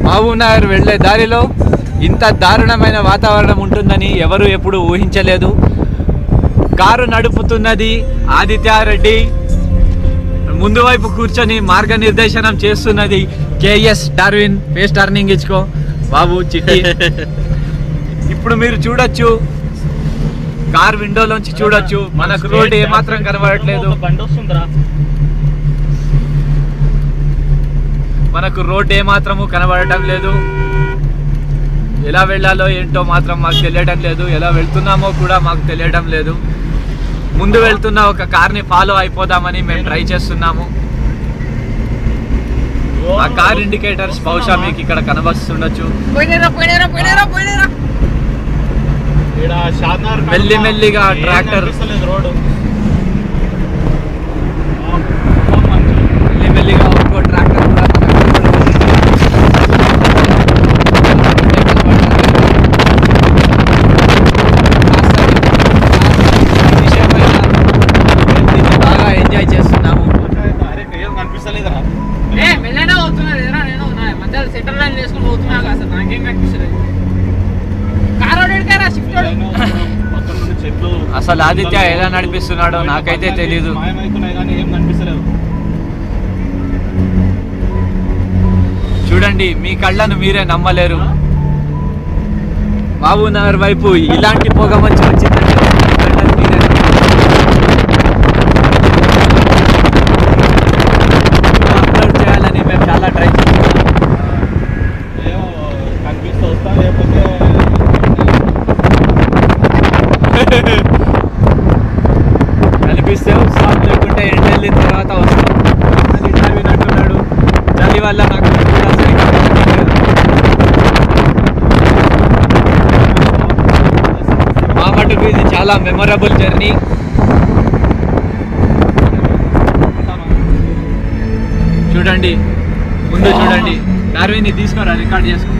మహబూబ్నగర్ వెళ్లే దారిలో ఇంత దారుణమైన వాతావరణం ఉంటుందని ఎవరు ఎప్పుడు ఊహించలేదు. కారు నడుపుతున్నది ఆదిత్యారెడ్డి, ముందు వైపు కూర్చొని మార్గనిర్దేశనం చేస్తున్నది కేఎస్ డార్విన్. ఫేస్ టర్నింగ్ ఇచ్చుకో బాబు చిట్టి. ఇప్పుడు మీరు చూడొచ్చు, కార్ విండోలోంచి చూడొచ్చు, మనకు రోడ్డు ఏమాత్రం కనబడట్లేదు. మనకు రోడ్డు ఏమాత్రము కనబడటం లేదు. ఎలా వెళ్ళాలో ఏంటో మాత్రం మాకు తెలియడం లేదు, ఎలా వెళ్తున్నామో కూడా మాకు తెలియడం లేదు. ముందు వెళ్తున్న ఒక కార్ని ఫాలో అయిపోదామని మేము ట్రై చేస్తున్నాము. ఆ కార్ ఇండికేటర్స్ బహుశా మీకు ఇక్కడ కనబడుతుండొచ్చు. మెల్లిమెల్లిగా ట్రాక్టర్ మెల్లిమెల్లిగా ఇంకో ట్రాక్టర్ కూడా బాగా ఎంజాయ్ చేస్తున్నాము. అసలు ఆదిత్య ఎలా నడిపిస్తున్నాడో నాకైతే తెలీదు. చూడండి, మీ కళ్ళను మీరే నమ్మలేరు. మహబూబ్నగర్ వైపు ఇలాంటి పొగ మంచి వచ్చిందంటే కళ్ళను మీరే అప్లోడ్ చేయాలని మేము చాలా ట్రై చేస్తున్నాం. కనిపిస్తే వస్తాం, లేకుంటే ఎండ వెళ్ళిన తర్వాత వస్తాం అని డార్విన్ అంటున్నాడు. చలి వల్ల నాకు కూడా సరిగ్గా మా మటుకు ఇది చాలా మెమొరబుల్ జర్నీ. చూడండి, ముందు చూడండి. డార్విన్ తీసుకోరా, రికార్డ్ చేసుకో.